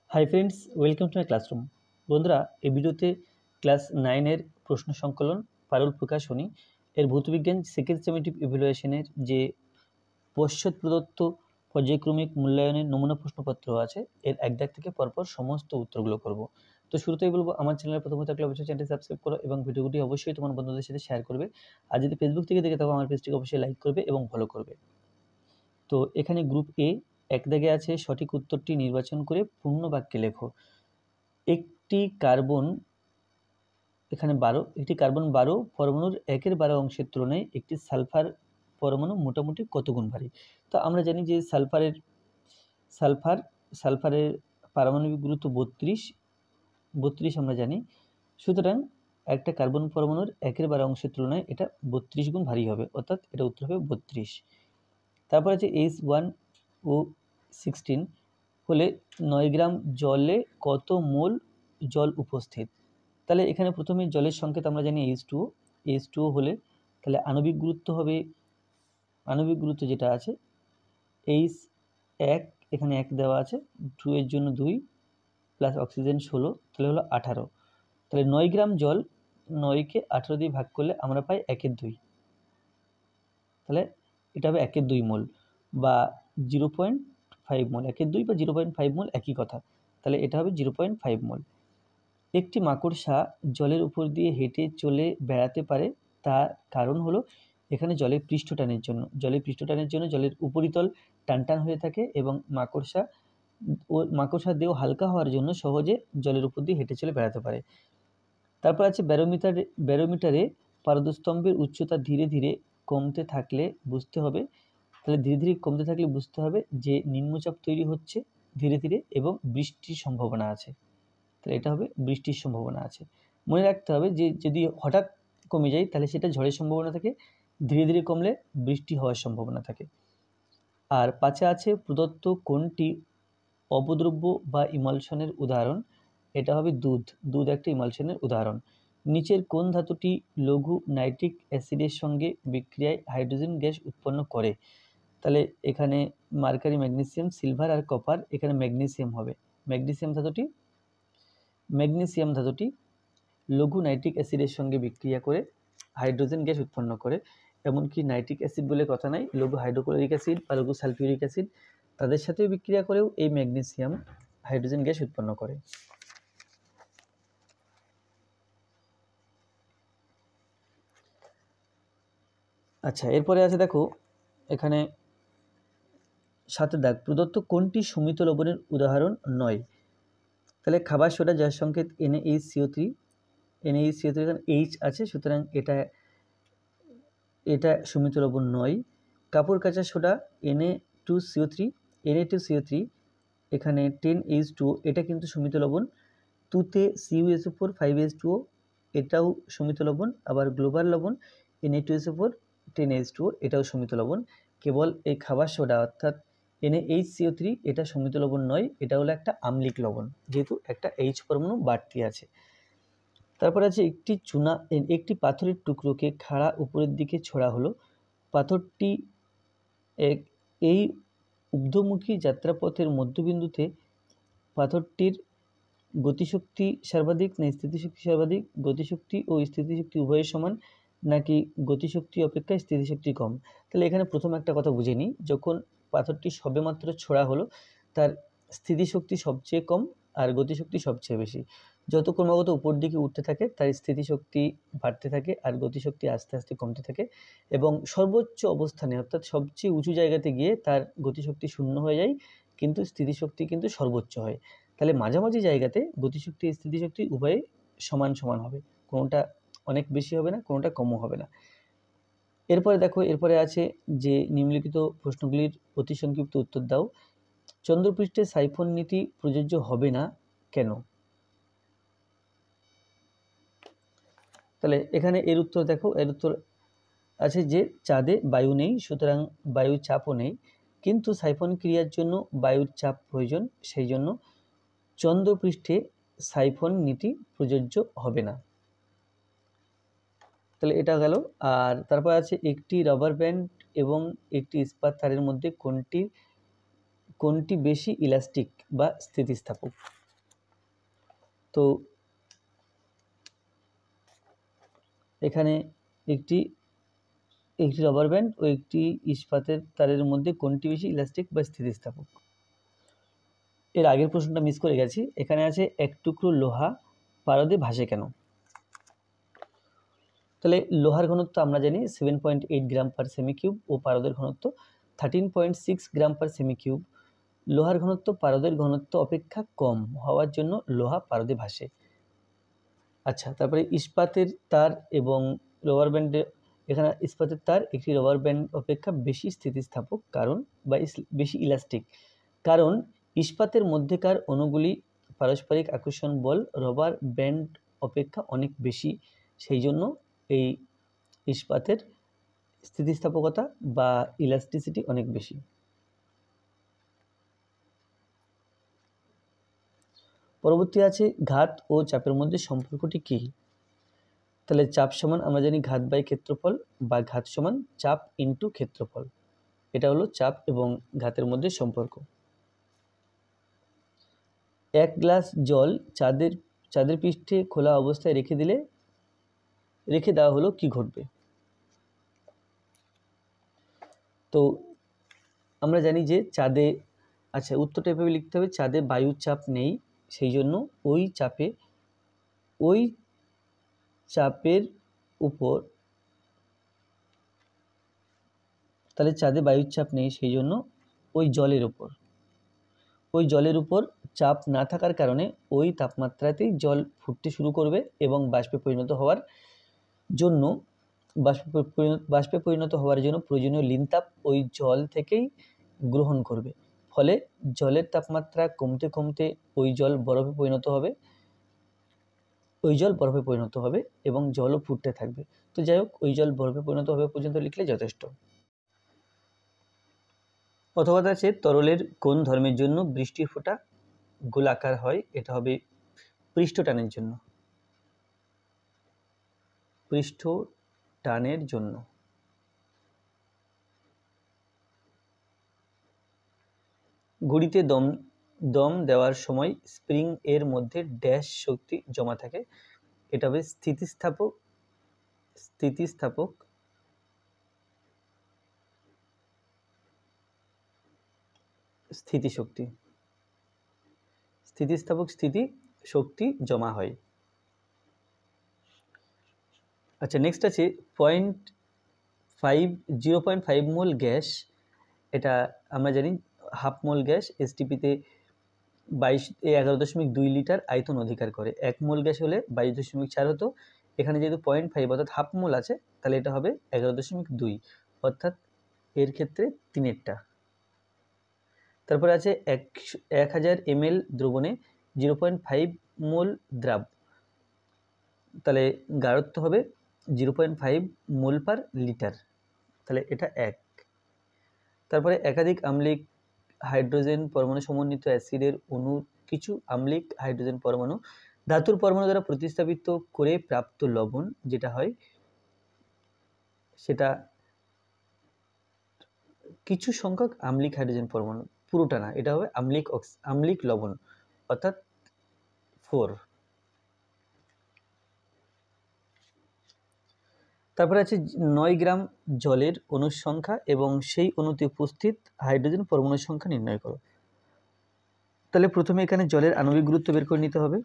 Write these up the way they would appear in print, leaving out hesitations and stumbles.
Hi friends, welcome to my classroom. বন্ধুরা, এই ভিডিওতে ক্লাস 9-এর প্রশ্ন সংকলন পারুল প্রকাশনী এর ভৌতবিজ্ঞান সেকেন্ড সেমেটিভ ইভ্যালুয়েশনের যে পশ্চাৎ প্রদত্ত পর্যায়ক্রমিক মূল্যায়নের নমুনা প্রশ্নপত্র আছে এর এক দাগ থেকে পরপর সমস্ত উত্তরগুলো করব। তো শুরুতেই বলবো, আমার চ্যানেলে প্রথমে থাকলে অবশ্যই চ্যানেলটি সাবস্ক্রাইব করো এবং ভিডিওটি অবশ্যই তোমার বন্ধুদের সাথে শেয়ার করবে। আর যদি ফেসবুক থেকে দেখে থাকো, আমার পেজটিকে অবশ্যই লাইক করবে এবং ফলো করবে। তো এখানে গ্রুপ এ এক দাগে আছে, সঠিক উত্তরটি নির্বাচন করে পূর্ণ বাক্যে লেখো। একটি কার্বন 12 পরমাণুর 1/12 অংশের তুলনায় একটি সালফার পরমাণু মোটামুটি কত গুণ ভারী। তো আমরা জানি যে সালফারের পারমাণবিক গুরুত্ব 32 আমরা জানি। সুতরাং একটা কার্বন পরমাণুর 1/12 অংশের তুলনায় এটা 32 গুণ ভারী হবে, অর্থাৎ এটা উত্তর হবে 32। তারপর আছে H1O16 হলে 9 গ্রাম জলে কত মোল জল উপস্থিত। তাহলে এখানে প্রথমে জলের সংকেত আমরা জানি H2O হলে তাহলে আণবিক গুরুত্ব যেটা আছে H1, এখানে 1 দেওয়া আছে, 2 এর জন্য 2 প্লাস অক্সিজেন 16, তাহলে হলো 18। তাহলে 9 গ্রাম জল 9কে 18 দিয়ে ভাগ করলে আমরা পাই 1/2। তাহলে এটা হবে 1/2 মোল বা 0.5 মোল। 1/2 বা 0.5 মোল একই কথা, তাহলে এটা হবে 0.5 মোল। একটি মাকড়সা জলের উপর দিয়ে হেঁটে চলে বেড়াতে পারে, তার কারণ হলো এখানে জলের পৃষ্ঠটানের জন্য জলের উপরিতল টানটান হয়ে থাকে এবং মাকড়সার দেহ হালকা হওয়ার জন্য সহজে জলের উপর দিয়ে হেঁটে চলে বেড়াতে পারে। তারপর আছে ব্যারোমিটারে পারদস্তম্ভের উচ্চতা ধীরে ধীরে কমতে থাকলে বুঝতে হবে যে নিম্নচাপ তৈরি হচ্ছে ধীরে ধীরে এবং বৃষ্টির সম্ভাবনা আছে। তাহলে এটা হবে বৃষ্টির সম্ভাবনা আছে। মনে রাখতে হবে যে যদি হঠাৎ কমে যায় তাহলে সেটা ঝড়ের সম্ভাবনা থাকে, ধীরে ধীরে কমলে বৃষ্টি হওয়ার সম্ভাবনা থাকে। আর 5 আছে, প্রদত্ত কোনটি অপদ্রব্য বা ইমালশনের উদাহরণ। এটা হবে দুধ একটা ইমালশনের উদাহরণ। নিচের কোন ধাতুটি লঘু নাইট্রিক অ্যাসিডের সঙ্গে বিক্রিয়ায় হাইড্রোজেন গ্যাস উৎপন্ন করে। তাহলে এখানে মার্কারি, ম্যাগনেসিয়াম, সিলভার আর কপার, এখানে ম্যাগনেসিয়াম হবে। ম্যাগনেসিয়াম ধাতুটি লঘু নাইট্রিক অ্যাসিডের সঙ্গে বিক্রিয়া করে হাইড্রোজেন গ্যাস উৎপন্ন করে। এমনকি নাইট্রিক অ্যাসিড বলে কথা নাই, লঘু হাইড্রোক্লোরিক অ্যাসিড বা লঘু সালফিউরিক অ্যাসিড তাদের সাথেও বিক্রিয়া করেও এই ম্যাগনেসিয়াম হাইড্রোজেন গ্যাস উৎপন্ন করে। আচ্ছা, এরপরে আছে দেখো এখানে 7 দাগ, প্রদত্ত কোনটি সুমিত লবণের উদাহরণ নয়। তাহলে খাবার সোডা যার সংকেত NaHCO3, এখানে H আছে, সুতরাং এটা সুমিত লবণ নয়। কাপড় কাচা সোডা Na2CO3, এখানে 10H2O, এটা কিন্তু সুমিত লবণ। তুতে CuSO4 5H2O, এটাও সুমিত লবণ। আবার গ্লোবাল লবণ Na2SO4 10H2O, এটাও সুমিত লবণ। কেবল এই খাবার সোডা অর্থাৎ NaHCO3 এটা সুমিত লবণ নয়, এটা হলো একটা আম্লিক লবণ, যেহেতু একটা H পরমাণু বাড়তি আছে। তারপর আছে একটি পাথরের টুকরোকে খাড়া উপরের দিকে ছোড়া হলো। পাথরটি এই ঊর্ধ্বমুখী যাত্রাপথের মধ্যবিন্দুতে পাথরটির গতিশক্তি সর্বাধিক না স্থিতিশক্তি সর্বাধিক, গতিশক্তি ও স্থিতিশক্তি উভয়ের সমান, নাকি গতিশক্তি অপেক্ষা স্থিতিশক্তি কম। তাহলে এখানে প্রথম একটা কথা বুঝে নিই, যখন পাথরটি সবেমাত্র ছোড়া হলো তার স্থিতিশক্তি সবচেয়ে কম আর গতিশক্তি সবচেয়ে বেশি। যত ক্রমাগত উপর দিকে উঠতে থাকে তার স্থিতিশক্তি বাড়তে থাকে আর গতিশক্তি আস্তে আস্তে কমতে থাকে, এবং সর্বোচ্চ অবস্থানে অর্থাৎ সবচেয়ে উঁচু জায়গাতে গিয়ে তার গতিশক্তি শূন্য হয়ে যায়, কিন্তু স্থিতিশক্তি কিন্তু সর্বোচ্চ হয়। তাহলে মাঝামাঝি জায়গাতে গতিশক্তি স্থিতিশক্তি উভয়ে সমান সমান হবে, কোনোটা অনেক বেশি হবে না, কোনোটা কমও হবে না। এরপরে দেখো, এরপরে আছে যে নিম্নলিখিত প্রশ্নগুলির অতি সংক্ষিপ্ত উত্তর দাও। চন্দ্রপৃষ্ঠে সাইফন নীতি প্রযোজ্য হবে না কেন। তাহলে এখানে এর উত্তর দেখো, এর উত্তর আছে যে চাঁদে বায়ু নেই, সুতরাং বায়ুর চাপও নেই, কিন্তু সাইফন ক্রিয়ার জন্য বায়ুর চাপ প্রয়োজন, সেই জন্য চন্দ্রপৃষ্ঠে সাইফন নীতি প্রযোজ্য হবে না। তাহলে এটা গেল। আর তারপর আছে একটি রাবার ব্যান্ড এবং একটি ইস্পাত তারের মধ্যে কোনটির কোনটি বেশি ইলাস্টিক বা স্থিতিস্থাপক? তো এখানে একটি রাবার ব্যান্ড ও একটি ইস্পাতের তারের মধ্যে কোনটি বেশি ইলাস্টিক বা স্থিতিস্থাপক? এর আগের প্রশ্নটা মিস করে গেছি। এখানে আছে এক টুকরো লোহা পারদে ভাসে কেন? তাহলে লোহার ঘনত্ব আমরা জানি 7.8 গ্রাম পার সেমি কিউব ও পারদের ঘনত্ব 13.6 গ্রাম পার সেমি কিউব। লোহার ঘনত্ব পারদের ঘনত্ব অপেক্ষা কম হওয়ার জন্য লোহা পারদে ভাসে। আচ্ছা, তারপরে ইস্পাতের তার এবং রবার ব্যান্ডে, এখানে ইস্পাতের তার একটি রবার ব্যান্ড অপেক্ষা বেশি স্থিতিস্থাপক কারণ বা বেশি ইলাস্টিক, কারণ ইস্পাতের মধ্যেকার অণুগুলি পারস্পরিক আকর্ষণ বল রবার ব্যান্ড অপেক্ষা অনেক বেশি, সেই জন্য এই ইস্পাতের স্থিতিস্থাপকতা বা ইলাস্টিসিটি অনেক বেশি। পরবর্তী আছে ঘাত ও চাপের মধ্যে সম্পর্কটি কী? তাহলে চাপ সমান আমরা জানি ঘাত বাই ক্ষেত্রফল বা ঘাত সমান চাপ ইন্টু ক্ষেত্রফল, এটা হলো চাপ এবং ঘাতের মধ্যে সম্পর্ক। এক গ্লাস জল চাঁদের পৃষ্ঠে খোলা অবস্থায় রেখে দেওয়া হলো, কি ঘটবে? তো আমরা জানি যে চাঁদে, আচ্ছা উত্তরটা এভাবে লিখতে হবে, চাঁদে বায়ুর চাপ নেই, সেই জন্য ওই চাপের উপর, তাহলে চাঁদে বায়ুর চাপ নেই সেই জন্য ওই জলের উপর চাপ না থাকার কারণে ওই তাপমাত্রাতেই জল ফুটতে শুরু করবে এবং বাষ্পে পরিণত হওয়ার জন্য প্রয়োজনীয় লিনতাপ ওই জল থেকেই গ্রহণ করবে, ফলে জলের তাপমাত্রা কমতে কমতে ওই জল বরফে পরিণত হবে এবং জলও ফুটতে থাকবে। তো যাই হোক, ওই জল বরফে পরিণত হবে পর্যন্ত লিখলে যথেষ্ট। অথবা আছে তরলের কোন ধর্মের জন্য বৃষ্টির ফোঁটা গোলাকার হয়? এটা হবে পৃষ্ঠটানের জন্য। ঘুড়িতে দম দেওয়ার সময় স্প্রিং এর মধ্যে ড্যাশ শক্তি জমা থাকে, এটা হবে স্থিতিস্থাপক শক্তি জমা হয়। আচ্ছা, নেক্সট আছে 0.5 মোল গ্যাস, এটা আমরা জানি হাফ মোল গ্যাস এসটিপিতে 11.2 লিটার আয়তন অধিকার করে। 1 মোল গ্যাস হলে 22.4 হতো, এখানে যেহেতু 0.5 অর্থাৎ হাফ মোল আছে, তাহলে এটা হবে 11.2, অর্থাৎ এর ক্ষেত্রে 3-এরটা। তারপরে আছে 1000 ml দ্রবণে 0.5 মোল দ্রাব, তাহলে গাঢ়ত্ব হবে 0.5 মোল পার লিটার, তাহলে এটা 1। তারপরে একাধিক আম্লিক হাইড্রোজেন পরমাণু সমন্বিত অ্যাসিডের অণু, কিছু আম্লিক হাইড্রোজেন পরমাণু ধাতুর পরমাণু দ্বারা প্রতিস্থাপিত করে প্রাপ্ত লবণ যেটা হয়, সেটা কিছু সংখ্যক আম্লিক হাইড্রোজেন পরমাণু, পুরোটা না, এটা হবে আম্লিক লবণ, অর্থাৎ 4। তারপরে আছে 9 গ্রাম জলের অণুর সংখ্যা এবং সেই অণুতে উপস্থিত হাইড্রোজেন পরমাণুর সংখ্যা নির্ণয় করো। তাহলে প্রথমে এখানে জলের আণবিক গুরুত্ব বের করে নিতে হবে।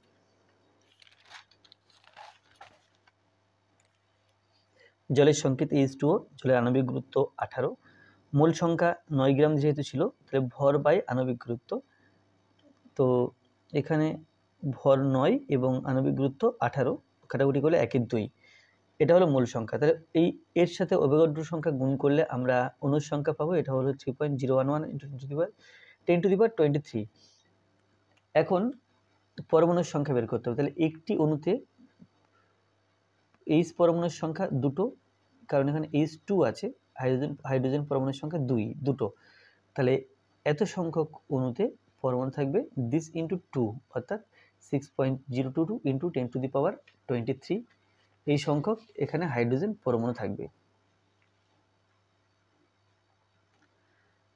জলের সংকেত H2O, জলের আণবিক গুরুত্ব 18, মোল সংখ্যা 9 গ্রাম যেহেতু ছিল, তাহলে ভর বাই আণবিক গুরুত্ব, তো এখানে ভর 9 এবং আণবিক গুরুত্ব 18 কাটাকুটি করলে 1/2, এটা হলো মূল সংখ্যা। তাহলে এর সাথে অ্যাভোগাড্রো সংখ্যা গুণ করলে আমরা অণুর সংখ্যা পাবো, এটা হলো 3.011 × 10⁻23। এখন পরমাণুর সংখ্যা বের করতে হবে, তাহলে একটি অণুতে H পরমাণুর সংখ্যা 2টো, কারণ এখানে H2 আছে, হাইড্রোজেন পরমাণুর সংখ্যা 2, তাহলে এত সংখ্যক অণুতে পরমাণু থাকবে দিস ইন্টু 2, অর্থাৎ 6.022 × 10⁻23 এই সংখ্যক এখানে হাইড্রোজেন পরমাণু থাকবে।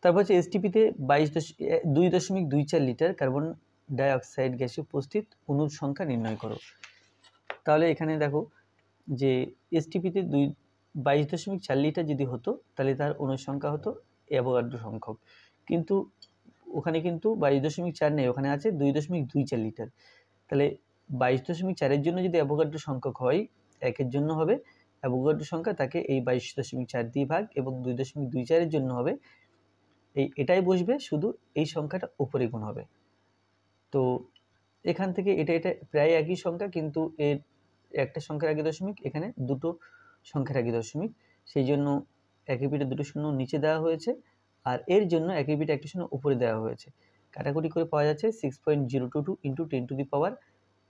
তারপর হচ্ছে এসটিপিতে 2.24 লিটার কার্বন ডাইঅক্সাইড গ্যাসে উপস্থিত অণুর সংখ্যা নির্ণয় করো। তাহলে এখানে দেখো যে এসটিপিতে 22.4 লিটার যদি হতো তাহলে তার অণুর সংখ্যা হতো অ্যাভোগাড্রো সংখ্যক, কিন্তু ওখানে কিন্তু 22.4 নেই, ওখানে আছে 2.24 লিটার। তাহলে 22.4-এর জন্য যদি অ্যাভোগাড্রো সংখ্যক হয়, 1-এর জন্য হবে অ্যাভোগাড্রো সংখ্যা, তাকে এই 22.4 দিয়ে ভাগ, এবং 2.24-এর জন্য হবে এটাই বসবে, শুধু এই সংখ্যাটা উপরে গুণ হবে। তো এখান থেকে এটা প্রায় একই সংখ্যা, কিন্তু এর একটা সংখ্যার আগে দশমিক, এখানে দুটো সংখ্যার আগে দশমিক, সেই জন্য একই পিঠে দুটো শূন্য নিচে দেওয়া হয়েছে, আর এর জন্য একই পিঠে একটি শূন্য উপরে দেওয়া হয়েছে। কাটাকুটি করে পাওয়া যাচ্ছে 6.022 ×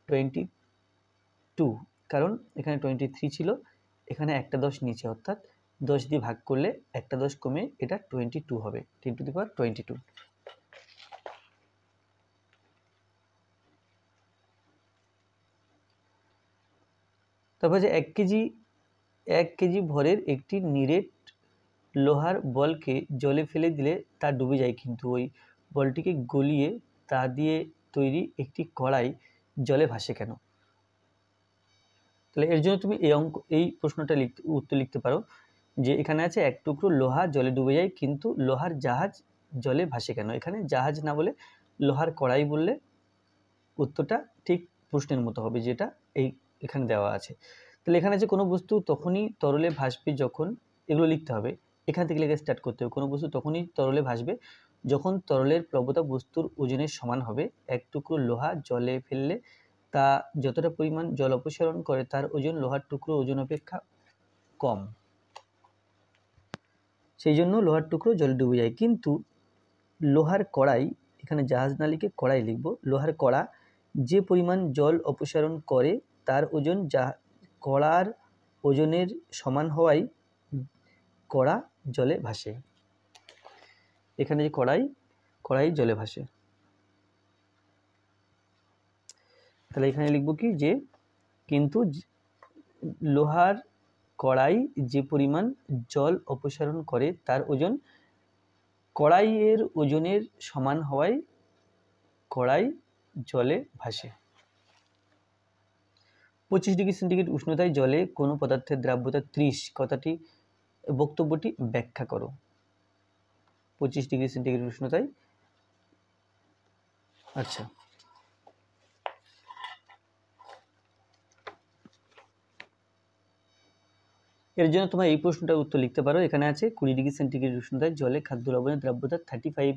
10⁻22, কারণ এখানে 23 ছিল, এখানে একটা 10 নিচে, অর্থাৎ 10 দিয়ে ভাগ করলে একটা 10 কমে এটা 22 হবে, 10⁻22। তারপর যে 1 কেজি ভরের একটি নিরেট লোহার বলকে জলে ফেলে দিলে তা ডুবে যায়, কিন্তু ওই বলটিকে গলিয়ে তা দিয়ে তৈরি একটি কড়াই জলে ভাসে কেন? তাহলে এর জন্য তুমি এই প্রশ্নটা উত্তর লিখতে পারো যে এখানে আছে এক টুকরো লোহা জলে ডুবে যায়, কিন্তু লোহার জাহাজ জলে ভাসে কেন? এখানে জাহাজ না বলে লোহার কড়াই বললে উত্তরটা ঠিক প্রশ্নের মতো হবে, যেটা এখানে দেওয়া আছে। তাহলে এখানে যে কোনো বস্তু তখনই তরলে ভাসবে যখন, এগুলো লিখতে হবে, এখান থেকে লিখে স্টার্ট করতে হবে। কোনো বস্তু তখনই তরলে ভাসবে যখন তরলের প্লবতা বস্তুর ওজনের সমান হবে। এক টুকরো লোহা জলে ফেললে তা যতটা পরিমাণ জল অপসারণ করে তার ওজন লোহার টুকরো ওজন অপেক্ষা কম, সেই জন্য লোহার টুকরো জলে ডুবে যায়। কিন্তু লোহার কড়াই, এখানে জাহাজ না লিখে কড়াই লিখব, লোহার কড়া যে পরিমাণ জল অপসারণ করে তার ওজন কড়ার ওজনের সমান হওয়ায় কড়া জলে ভাসে। এখানে যে কড়াই জলে ভাসে, তাহলে এখানে লিখব কি যে কিন্তু লোহার কড়াই যে পরিমাণ জল অপসারণ করে তার ওজন কড়াইয়ের ওজনের সমান হওয়ায় কড়াই জলে ভাসে। 25 ডিগ্রি সেন্টিগ্রেড উষ্ণতায় জলে কোনো পদার্থের দ্রাব্যতা 30 কথাটি বক্তব্যটি ব্যাখ্যা করো। 25 ডিগ্রি সেন্টিগ্রেড উষ্ণতায়, আচ্ছা এর জন্য তোমার এই প্রশ্নটার উত্তর লিখতে পারো। এখানে আছে 20 ডিগ্রি সেন্টিগ্রেড উষ্ণতায় জলে খাদ্য লবণের দ্রাব্যতা 35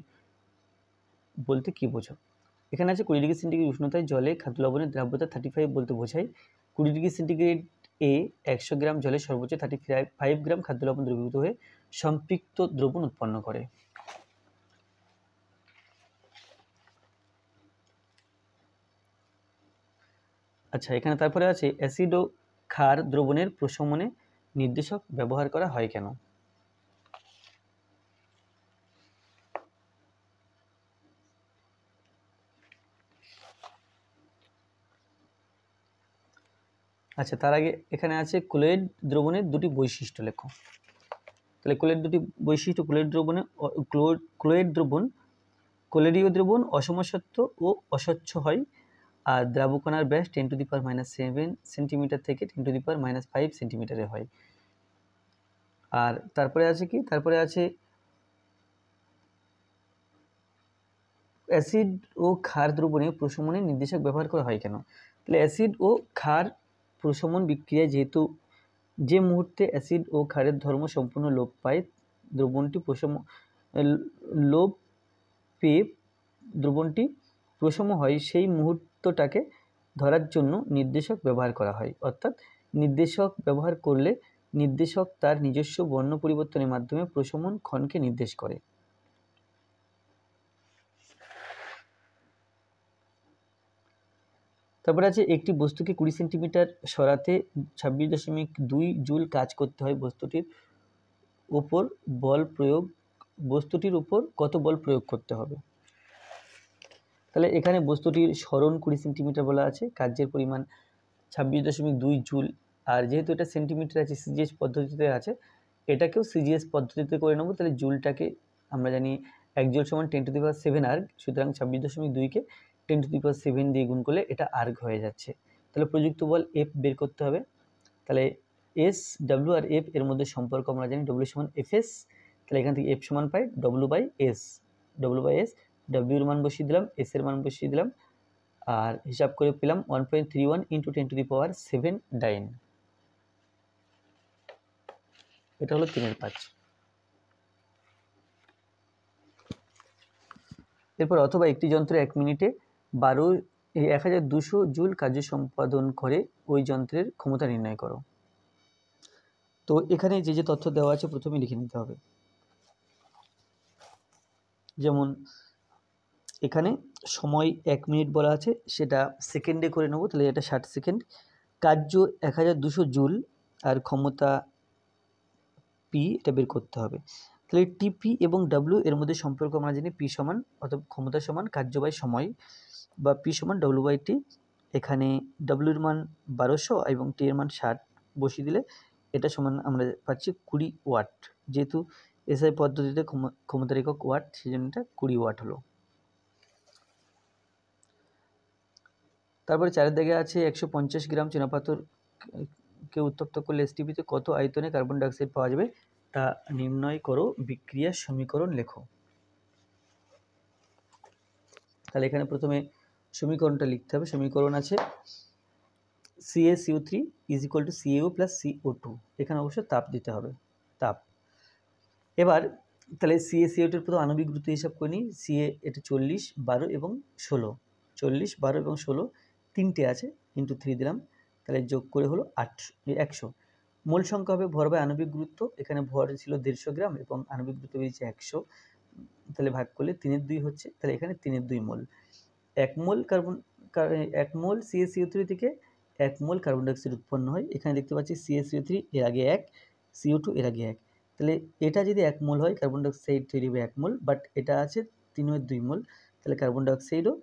বলতে কি বোঝো? এখানে আছে 20 ডিগ্রি সেন্টিগ্রেড উষ্ণতায় জলে খাদ্য লবণের দ্রাব্যতা 35 বলতে বোঝায় 20 ডিগ্রি সেন্টিগ্রেড 100 গ্রাম জলে সর্বোচ্চ 35 গ্রাম খাদ্য লবণ দ্রবীভূত হয়ে সম্পৃক্ত দ্রবণ উৎপন্ন করে। আচ্ছা, এখানে তারপরে আছে অ্যাসিড ও ক্ষার দ্রবণের প্রশমনে নির্দেশক ব্যবহার করা হয় কেন? আচ্ছা, তার আগে এখানে আছে ক্লোরাইড দ্রবণের দুটি বৈশিষ্ট্য লেখো। তাহলে ক্লোরাইড দুটি বৈশিষ্ট্য, ক্লোরাইড দ্রবণ, ক্লোরীয় দ্রবণ অসমসত্ব ও অস্বচ্ছ হয়, আর দ্রাবকণার ব্যাস 10⁻⁷ সেন্টিমিটার থেকে 10⁻⁵ সেন্টিমিটারে হয়। আর তারপরে আছে কি, তারপরে আছে অ্যাসিড ও ক্ষার দ্রবণে প্রশমনের নির্দেশক ব্যবহার করা হয় কেন? তাহলে অ্যাসিড ও ক্ষার প্রশমন বিক্রিয়ায় যেহেতু যে মুহূর্তে অ্যাসিড ও ক্ষারের ধর্ম সম্পূর্ণ লোপ পায়, দ্রবণটি লোপ পেয়ে দ্রবণটি প্রশম হয়, সেই মুহূর্তটাকে ধরার জন্য নির্দেশক ব্যবহার করা হয়। অর্থাৎ নির্দেশক ব্যবহার করলে নির্দেশক তার নিজস্ব বর্ণ পরিবর্তনের মাধ্যমে প্রশমন ক্ষণকে নির্দেশ করে। তারপরে আছে একটি বস্তুকে 20 সেন্টিমিটার সরাতে 26.2 জুল কাজ করতে হয়, বস্তুটির উপর কত বল প্রয়োগ করতে হবে? তাহলে এখানে বস্তুটির সরণ 20 সেন্টিমিটার বলা আছে, কার্যের পরিমাণ 26.2 জুল, আর যেহেতু এটা সেন্টিমিটার আছে, সিজিএস পদ্ধতিতে আছে, এটাকেও সিজিএস পদ্ধতিতে করে নেব। তাহলে জুলটাকে আমরা জানি 1 জুল সমান 10⁻7 আর্গ, সুতরাং 26.2কে 10⁻7 দিয়ে গুণ করলে এটা আর্গ হয়ে যাচ্ছে। তাহলে প্রযুক্ত বল এফ বের করতে হবে। তাহলে এস, ডাব্লিউ আর এফ এর মধ্যে সম্পর্ক আমরা জানি ডব্লিউ সমান এফ এস। তাহলে এখান থেকে এফ সমান পাই ডব্লিউ বাই এস, ডাব্লিউর মান বসিয়ে দিলাম, এস এর মান বসিয়ে দিলাম, আর হিসাব করে পেলাম 1.31 × 10⁻7 ডাইন। এটা হলো 3/5। এরপর অথবা একটি যন্ত্র 1 মিনিটে 1200 জুল কার্য সম্পাদন করে, ওই যন্ত্রের ক্ষমতা নির্ণয় করো। তো এখানে যে যে তথ্য দেওয়া আছে প্রথমে লিখে নিতে হবে। যেমন এখানে সময় 1 মিনিট বলা আছে, সেটা সেকেন্ডে করে নেব, তাহলে এটা 60 সেকেন্ড। কার্য 1200 জুল আর ক্ষমতা পি, এটা বের করতে হবে। তাহলে টিপি এবং ডাব্লিউ এর মধ্যে সম্পর্ক আমরা জানি পি সমান, অর্থাৎ ক্ষমতা সমান কার্য বাই সময়, বা পি সমান ডাব্লিউ বাই টি। এখানে ডাব্লিউর মান 1200 এবং টি এর মান 60 বসিয়ে দিলে এটা সমান আমরা পাচ্ছি 20 ওয়াট। যেহেতু এসআই পদ্ধতিতে ক্ষমতার একক ওয়াট, সেই জন্য এটা 20 ওয়াট হলো। তারপরে 4 দাগে আছে 150 গ্রাম চুনাপাথরকে উত্তপ্ত করলে এসটিপিতে কত আয়তনে কার্বন ডাইঅক্সাইড পাওয়া যাবে তা নির্ণয় করো, বিক্রিয়ার সমীকরণ লেখো। তাহলে এখানে প্রথমে সমীকরণটা লিখতে হবে। সমীকরণ আছে CaCO3 = CaO + CO2। এখানে অবশ্য তাপ দিতে হবে, তাপ। এবার তাহলে CaCO2 এর প্রথম আণবিক গুরুত্ব হিসাব করে নিই। Ca এটা 40, 12 এবং 16, 40, 12 এবং 16 তিনটে আছে, ইন্টু 3 দিলাম, তাহলে যোগ করে হলো 100। মোল সংখ্যা হবে ভর বাই আণবিক গুরুত্ব। এখানে ভর ছিল 150 গ্রাম এবং আণবিক গুরুত্ব বেরিয়েছে 100, তাহলে ভাগ করলে 3/2 হচ্ছে, তাহলে এখানে 3/2 মোল। 1 মোল CaCO3 থেকে 1 মোল কার্বন ডাইঅক্সাইড উৎপন্ন হয়। এখানে দেখতে পাচ্ছি CaCO3 এর আগে 1, CO2 এর আগে 1, তাহলে এটা যদি 1 মোল হয় কার্বন ডাইঅক্সাইড তৈরি হবে 1 মোল, বাট এটা আছে 3/2 মোল, তাহলে কার্বন ডাইঅক্সাইডও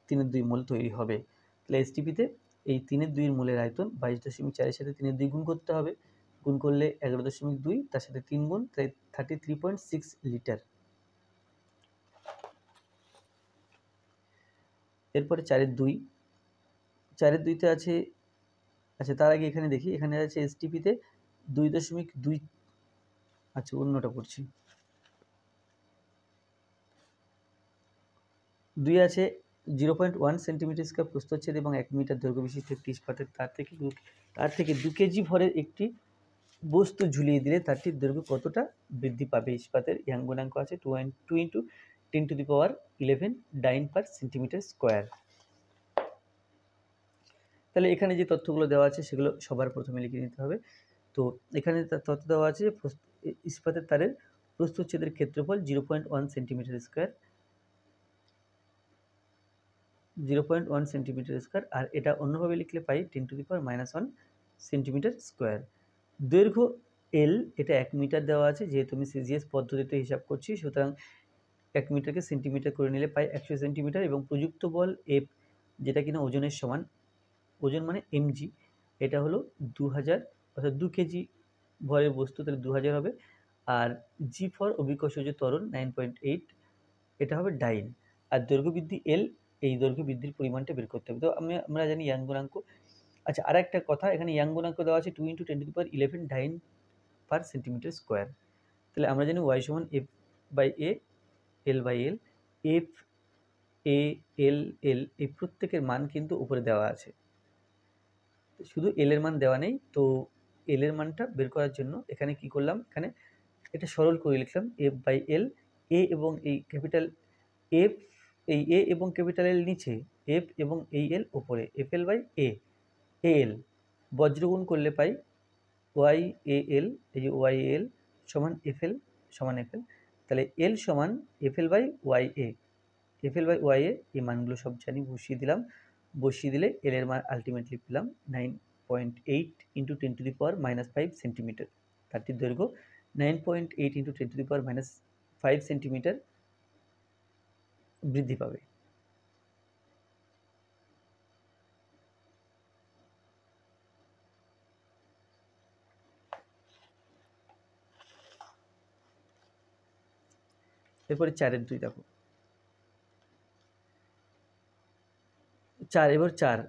3/2 মোল তৈরি হবে। তাহলে এসটিপিতে এই 3/2 মোলের আয়তন 22.4 এর সাথে 3/2 গুণ করতে হবে, গুণ করলে 11.2, তার সাথে 3 গুণ, তাই 33.6 লিটার। এরপরে 4/2তে আছে, আচ্ছা তার আগে এখানে দেখি, এখানে আছে এসটিপিতে 2.2, আচ্ছা অন্যটা করছি। 2 আছে 0.1 সেন্টিমিটার স্কয়ার প্রস্থচ্ছেদ এবং 1 মিটার দৈর্ঘ্য বিশিষ্ট একটি ইস্পাতের তার থেকে 2 কেজি ভরের একটি বস্তু ঝুলিয়ে দিলে তারটির দৈর্ঘ্য কতটা বৃদ্ধি পাবে। ইস্পাতের ইয়াং গুণাঙ্ক আছে 2 × 10⁻11 ডাইন পার সেন্টিমিটার স্কোয়ার। তাহলে এখানে যে তথ্যগুলো দেওয়া আছে সেগুলো সবার প্রথমে লিখে নিতে হবে। তো এখানে তথ্য দেওয়া আছে ইস্পাতের তারের প্রস্থচ্ছেদের ক্ষেত্রফল 0.1 সেন্টিমিটার স্কোয়ার, 0.1 সেন্টিমিটার স্কোয়ার, আর এটা অন্যভাবে লিখলে পাই 10⁻−1 সেন্টিমিটার স্কোয়ার। দৈর্ঘ্য এল, এটা 1 মিটার দেওয়া আছে, যেহেতু আমি সিজিএস পদ্ধতিতে হিসাব করছি, সুতরাং 1 মিটারকে সেন্টিমিটার করে নিলে পাই 100 সেন্টিমিটার। এবং প্রযুক্ত বল এফ, যেটা কিনা ওজনের সমান, ওজন মানে এমজি, এটা হলো 2000, অর্থাৎ 2 কেজি ভরের বস্তু, তাহলে 2000 হবে। আর জি ফর অভিকর্ষজ ত্বরণ 9.8, এটা হবে ডাইন। আর দৈর্ঘ্য বৃদ্ধি এল, এই দৈর্ঘ্য বৃদ্ধির পরিমাণটা বের করতে হবে। তো আমরা জানি ইয়াং গুণাঙ্ক। আচ্ছা আর একটা কথা, এখানে ইয়াং গুণাঙ্ক দেওয়া আছে 2 × 10⁻11 ডাইন পার সেন্টিমিটার স্কোয়ার। তাহলে আমরা জানি ওয়াই সমান F by A, L by L. F, A, L, এই প্রত্যেকের মান কিন্তু উপরে দেওয়া আছে, শুধু এল এর মান দেওয়া নেই। তো এল এর মানটা বের করার জন্য এখানে কি করলাম, এখানে এটা সরল করে লিখলাম এফ বাই এল। এ এবং এই ক্যাপিটাল এফ, এই এ এবং ক্যাপিটাল এল নিচে, এফ এবং এই এল ওপরে, এফ এল বাই এ, এল বজ্রগুণ করলে পাই ওয়াই এ এল, এই যে ওয়াই এল সমান এফ এল, তাহলে এল সমান F L by Y A, এই মানগুলো সব জানি, বসিয়ে দিলে এল এর মান আলটিমেটলি পেলাম 9.8 × 10⁻−5 সেন্টিমিটার। তারটির দৈর্ঘ্য 9.8 × 10⁻−5 সেন্টিমিটার বৃদ্ধি পাবে। এরপরে 4-এর 2 দেখো 4, এবার 4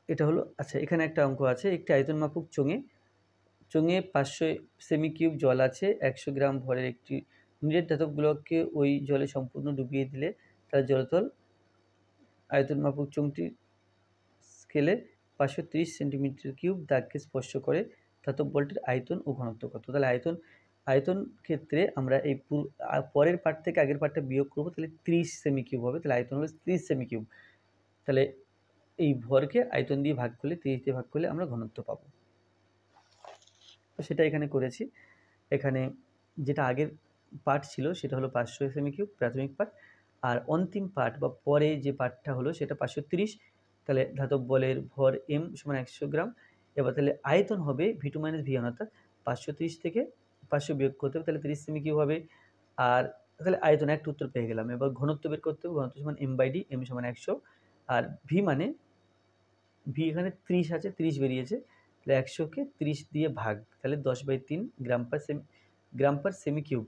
এটা হলো, আচ্ছা এখানে একটা অঙ্ক আছে, একটি আয়তন মাপক চোঙে 500 সেমি কিউব জল আছে, 100 গ্রাম ভরের একটি নিরেট ধাতব গোলককে ওই জলে সম্পূর্ণ ডুবিয়ে দিলে তার জলতল আয়তন মাপক চোঙটির স্কেলে 530 সেন্টিমিটার কিউব দাগকে স্পর্শ করে, ধাতব বলটির আয়তন ও ঘনত্ব কত? তাহলে আয়তন ক্ষেত্রে আমরা এই পরের পার্ট থেকে আগের পার্টটা বিয়োগ করবো, তাহলে 30 সেমি কিউব হবে, তাহলে আয়তন হলো 30 সেমি কিউব। তাহলে এই ভরকে আয়তন দিয়ে ভাগ করলে, 30 দিয়ে ভাগ করলে আমরা ঘনত্ব পাবো। তো সেটা এখানে করেছি। এখানে যেটা আগের পার্ট ছিল সেটা হলো 500 সেমি কিউব প্রাথমিক পার্ট, আর অন্তিম পার্ট বা পরে যে পার্টটা হলো সেটা 530। তাহলে ধাতব বলের ভর m সমান 100 গ্রাম। এবার তাহলে আয়তন হবে v2 - v1, অর্থাৎ 530 থেকে 500 বিয়োগ করতে হবে, তাহলে 30 সেমি কিউব হবে। আর তাহলে আয়তন একটা উত্তর পেয়ে গেলাম। এবার ঘনত্ব বের করতে হবে, ঘনত্ব সমান m/d, m সমান 100, আর v মানে v এখানে 30 আছে, 30 বেরিয়েছে, তাহলে 100কে 30 দিয়ে ভাগ, তাহলে 10/3 গ্রাম পার সেমি কিউব।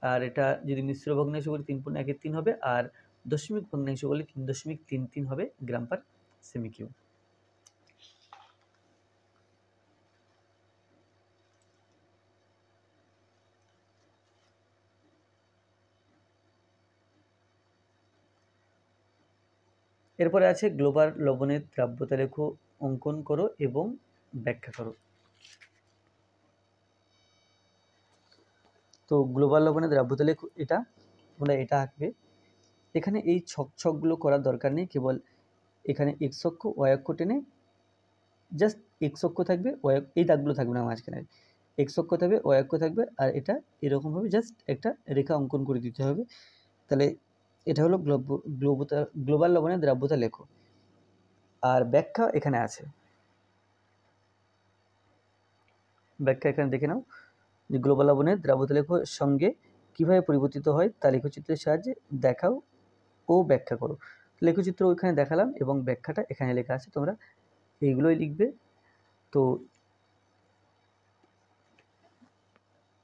আর এটা যদি মিশ্র ভগ্নাংশ করি 3.1 হবে, আর দশমিক ভগ্নাংশ করলে 3.33 হবে গ্রাম পার সেমি কিউব। এরপরে আছে গ্লোবাল লবণের দ্রাব্যতা লেখো, অঙ্কন করো এবং ব্যাখ্যা করো। তো গ্লোবাল লবণের দ্রাব্যতা লেখো, এটা তোমরা এটা আঁকবে। এখানে এই ছকগুলো করার দরকার নেই, কেবল এখানে এক্স অক্ষ ওয়াই অক্ষ টেনে জাস্ট এক্স অক্ষ থাকবে, এই দাগগুলো থাকবে না মাঝখানে, এক্স অক্ষ থাকবে, ওয়াই অক্ষ থাকবে, আর এটা এরকমভাবে জাস্ট একটা রেখা অঙ্কন করে দিতে হবে। তাহলে এটা হলো গ্লোবাল লবণের দ্রাব্যতা লেখো। আর ব্যাখ্যা এখানে আছে, ব্যাখ্যা এখানে দেখে নাও যে গ্লোবাল লবণের দ্রাব্যতা লেখো সঙ্গে কীভাবে পরিবর্তিত হয় তা লেখচিত্রের সাহায্যে দেখাও ও ব্যাখ্যা করো। লেখচিত্র ওইখানে দেখালাম এবং ব্যাখ্যাটা এখানে লেখা আছে, তোমরা এইগুলোই লিখবে। তো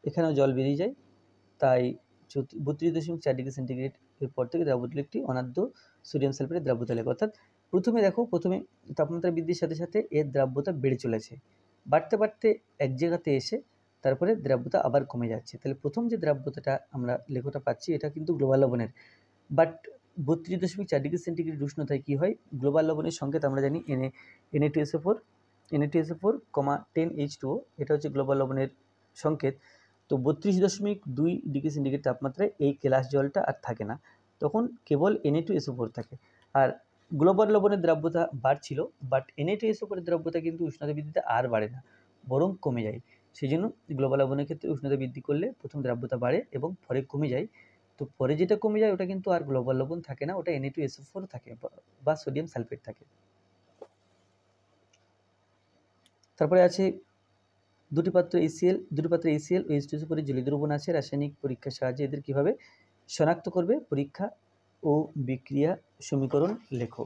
এখানেও জল বেরিয়ে যায়, তাই 32.4 ডিগ্রি সেন্টিগ্রেড এর পর থেকে দ্রাব্যতা একটি অনাদ্য সোডিয়াম সালফেটের দ্রাব্যতা লেখা। অর্থাৎ প্রথমে তাপমাত্রা বৃদ্ধির সাথে সাথে এর দ্রাব্যতা বেড়ে চলেছে, বাড়তে বাড়তে এক জায়গাতে এসে তারপরে দ্রাব্যতা আবার কমে যাচ্ছে। তাহলে প্রথম যে দ্রাব্যতাটা আমরা লেখাটা পাচ্ছি এটা কিন্তু গ্লোবাল লবণের, বাট 32.4 ডিগ্রি সেন্টিগ্রেড উষ্ণতায় কী হয়, গ্লোবাল লবণের সংকেত আমরা জানি Na2SO4, Na2SO4, 10H2O, এটা হচ্ছে গ্লোবাল লবণের সংকেত। তো 32.2 ডিগ্রি সেন্টিগ্রেড তাপমাত্রায় এই কেলাস জলটা আর থাকে না, তখন কেবল Na2SO4 থাকে। আর গ্লোবাল লবণের দ্রাব্যতা বাড়ছিল, বাট Na2SO4 এর দ্রাব্যতা কিন্তু উষ্ণতা বৃদ্ধিতে আর বাড়ে না, বরং কমে যায়। সেই জন্য গ্লোবাল লবণের ক্ষেত্রে উষ্ণতা বৃদ্ধি করলে প্রথম দ্রাব্যতা বাড়ে এবং পরে কমে যায়। তো পরে যেটা কমে যায় ওটা কিন্তু আর গ্লোবাল লবণ থাকে না, ওটা Na2SO4 থাকে বা সোডিয়াম সালফেট থাকে। তারপরে আছে দুটি পাত্র ACL ও H2SO4 জলীয় দ্রবণ আছে, রাসায়নিক পরীক্ষার সাহায্যে এদের কিভাবে শনাক্ত করবে, পরীক্ষা ও বিক্রিয়া সমীকরণ লেখো।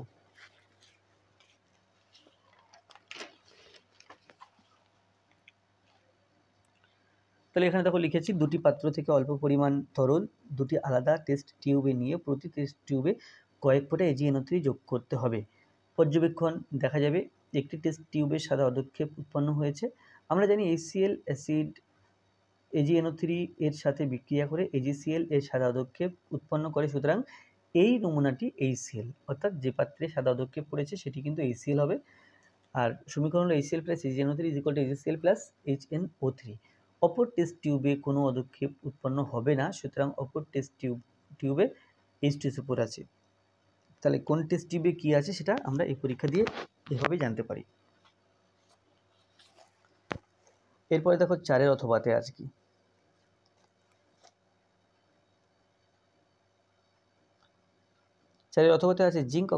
তাহলে এখানে দেখো লিখেছি, দুটি পাত্র থেকে অল্প পরিমাণ তরল দুটি আলাদা টেস্ট টিউবে নিয়ে প্রতি টেস্ট টিউবে কয়েক ফোঁটা AgNO3 যোগ করতে হবে। পর্যবেক্ষণ দেখা যাবে একটি টেস্ট টিউবের সাদা অধক্ষেপ উৎপন্ন হয়েছে। আমরা জানি HCl অ্যাসিড AgNO3 এর সাথে বিক্রিয়া করে AgCl এর সাদা অধক্ষেপ উৎপন্ন করে, সুতরাং এই নমুনাটি HCl, অর্থাৎ যে পাত্রে সাদা অধক্ষেপ পড়েছে সেটি কিন্তু HCl হবে। আর সমীকরণ হলো HCl + AgNO3 = AgCl + HNO3। অপর টেস্ট টিউবে কোনো অধক্ষেপ উৎপন্ন হবে না, সুতরাং অপর টেস্ট টিউবে H2SO4 আছে। তাহলে কোন টেস্ট টিউবে কী আছে সেটা আমরা এই পরীক্ষা দিয়ে এভাবে জানতে পারি। এরপরে দেখো 4-এর অথবাতে আছে কি, 4-এর অথবাতে আছে জিঙ্ক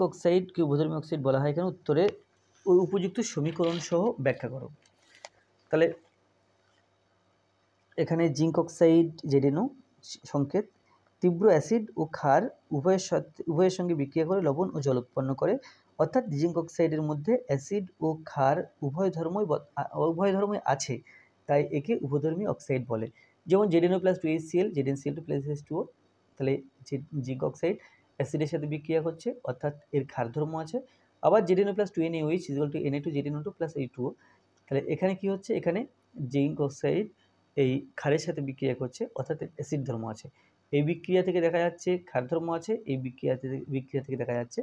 অক্সাইডকে উভধর্মী অক্সাইড বলা হয় কেন, উত্তরে ওই উপযুক্ত সমীকরণ সহ ব্যাখ্যা করো। তাহলে এখানে জিঙ্ক অক্সাইড ZnO সংকেত, তীব্র অ্যাসিড ও ক্ষার উভয়ের সঙ্গে বিক্রিয়া করে লবণ ও জল উৎপন্ন করে, অর্থাৎ জিঙ্ক অক্সাইডের মধ্যে অ্যাসিড ও ক্ষার উভয় ধর্মই আছে, তাই একে উভধর্মী অক্সাইড বলে। যেমন ZnO plus 2HCl, ZnCl2 plus H2O, তাহলে জিঙ্ক অক্সাইড অ্যাসিডের সাথে বিক্রিয়া করছে, অর্থাৎ এর ক্ষারধর্ম আছে। আবার ZnO plus 2NaOH equal to Na2ZnO2 plus H2O, তাহলে এখানে কি হচ্ছে, এখানে জিঙ্ক অক্সাইড এই ক্ষারের সাথে বিক্রিয়া করছে, অর্থাৎ অ্যাসিড ধর্ম আছে। এই বিক্রিয়া থেকে দেখা যাচ্ছে ক্ষার ধর্ম আছে, এই বিক্রিয়া থেকে দেখা যাচ্ছে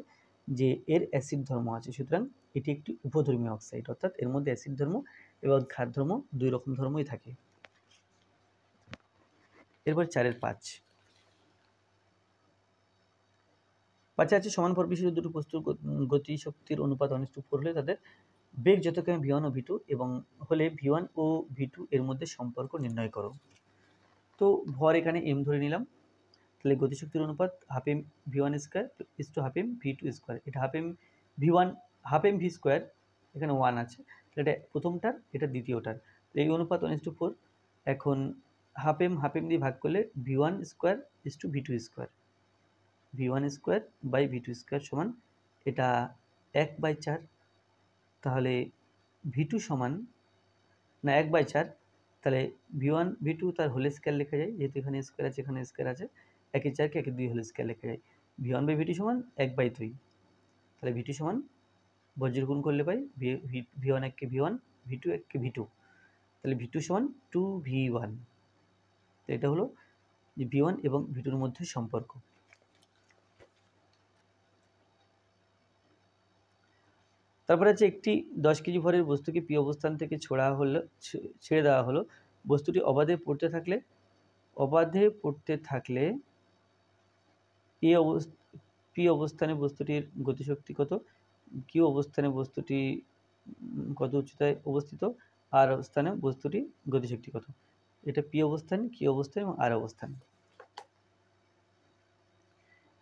যে এর অ্যাসিড ধর্ম আছে। সুতরাং এটি একটি উপধর্মী অক্সাইড, অর্থাৎ এর মধ্যে অ্যাসিড ধর্ম এবং ক্ষার ধর্ম দুই রকম ধর্মই থাকে। এরপর 4-5 আছে সমান ভর বিশিষ্ট দুটো বস্তুর গতি শক্তির অনুপাত 1:4 হলে তাদের বেগ যথাক্রমে v1 ও v2 এবং হলে v1 ও v2 এর মধ্যে সম্পর্ক নির্ণয় করো। তো ভর এখানে m ধরে নিলাম, তাহলে গতিশক্তির অনুপাত half m v1 square is to half m v2 square. এটা half m v1 half m v square, এখানে 1 আছে, এটা প্রথমটার, এটা দ্বিতীয়টার, এই অনুপাত 1:4। এখন হাফ এম দিয়ে ভাগ করলে v1 square is to v2 square, v1 square by v2 square সমান এটা 1/4। তাহলে v2 সমান না 1/4, তাহলে v1 v2 তার হোল স্কোয়ার লেখা যায়, যেহেতু এখানে স্কোয়ার আছে এখানে স্কোয়ার আছে, 1/4 কে 1/2 হোল স্কোয়ার লেখা যায়। v1 বাই v2 সমান 1/2, তাহলে v2 সমান বজ্র গুণ করলে পাই v1 এককে v1, v2 এককে v2, তাহলে v2 সমান 2v1। তো এটা হলো যে v1 এবং v2-র মধ্যে সম্পর্ক। তারপরে হচ্ছে একটি 10 কেজি ভরের বস্তুকে পি অবস্থান থেকে ছেড়ে দেওয়া হলো। বস্তুটি অবাধে পড়তে থাকলে পি অবস্থানে বস্তুটির গতিশক্তি কত, কিউ অবস্থানে বস্তুটি কত উচ্চতায় অবস্থিত, আর অবস্থানে বস্তুটি গতিশক্তি কত। এটা পি অবস্থান, কিউ অবস্থান এবং আর অবস্থান।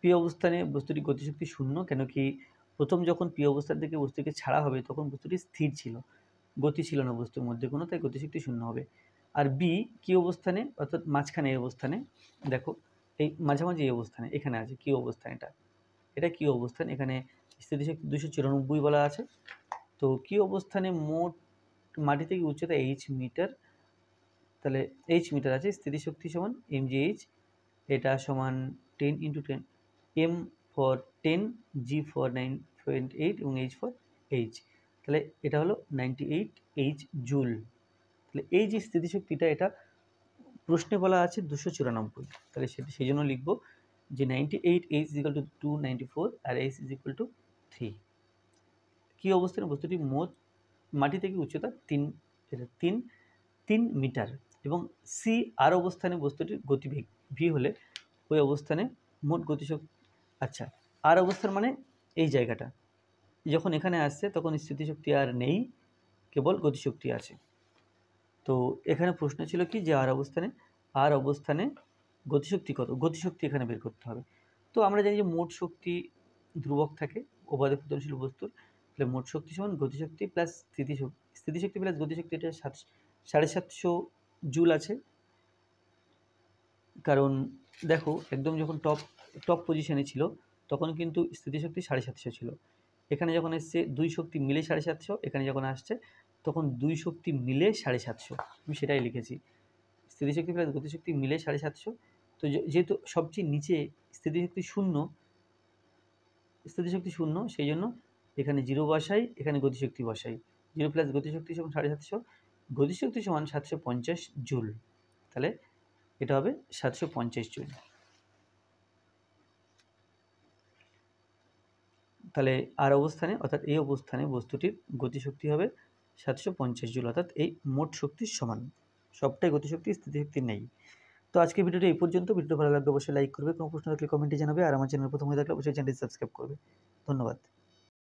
পি অবস্থানে বস্তুটি গতিশক্তি 0, কেন কি প্রথম যখন পি অবস্থান থেকে বস্তুকে ছাড়া হবে তখন বস্তুটি স্থির ছিল, গতি ছিল না বস্তুর মধ্যে কোনো, তাই গতিশক্তি 0 হবে। আর বি কি অবস্থানে, অর্থাৎ মাঝখানে এই অবস্থানে, দেখো এই মাঝামাঝি এই অবস্থানে এখানে আছে কি অবস্থান, এটা কি অবস্থান, এখানে স্থিতিশক্তি 294 বলা আছে। তো কি অবস্থানে মোট মাটি থেকে উচ্চতা h মিটার, তাহলে h মিটার আছে, স্থিতিশক্তি সমান mgh, এটা সমান 10 × 10, m ফর 10, g ফর 9.8 এবং h ফর h, তাহলে এটা হলো 98 h জুল। তাহলে এই যে স্থিতিশক্তিটা, এটা প্রশ্নে বলা আছে 294, তাহলে সেই জন্য লিখব যে 98h = 294 আর h = 3। কি অবস্থানে বস্তুটি মোট মাটি থেকে উচ্চতা 3 মিটার এবং সি আর অবস্থানে বস্তুটির গতিবেগ ভি হলে ওই অবস্থানে মোট গতিশক্তি, আচ্ছা আর অবস্থান মানে এই জায়গাটা, যখন এখানে আসছে তখন স্থিতিশক্তি আর নেই, কেবল গতিশক্তি আছে। তো এখানে প্রশ্ন ছিল কি যে আর অবস্থানে গতিশক্তি কত, গতিশক্তি এখানে বের করতে হবে। তো আমরা জানি যে মোট শক্তি ধ্রুবক থাকে অবাধে পতনশীল বস্তুর, তাহলে মোট শক্তি সমান গতিশক্তি প্লাস স্থিতিশক্তি প্লাস গতিশক্তি, এটা 750 জুল আছে। কারণ দেখো একদম যখন টপ পজিশনে ছিল তখন কিন্তু স্থিতিশক্তি 750 ছিল, এখানে যখন এসছে দুই শক্তি মিলে 750, এখানে যখন আসছে তখন দুই শক্তি মিলে 750, আমি সেটাই লিখেছি, স্থিতিশক্তি প্লাস গতিশক্তি মিলে 750। তো যেহেতু সবচেয়ে নিচে স্থিতিশক্তি শূন্য, সেই জন্য এখানে 0 বসাই, এখানে গতিশক্তি বসাই, 0 প্লাস গতিশক্তি সমান 750, গতিশক্তি সমান 750 জুল, তাহলে এটা হবে 750 জুল। তাহলে আর অবস্থানে অর্থাৎ এই অবস্থানে বস্তুটির গতিশক্তি হবে 750 জুল, অর্থাৎ এই মোট শক্তির সমান, সবটাই গতিশক্তি, স্থিতিশক্তি নেই। তো আজকে ভিডিওটা এই পর্যন্ত। ভিডিওটা ভালো লাগলে অবশ্যই লাইক করবে, কোনো প্রশ্ন থাকলে কমেন্টে জানাবে, আর আমার চ্যানেল প্রথম হয়ে থাকলে অবশ্যই চ্যানেলটি সাবস্ক্রাইব করবে। ধন্যবাদ।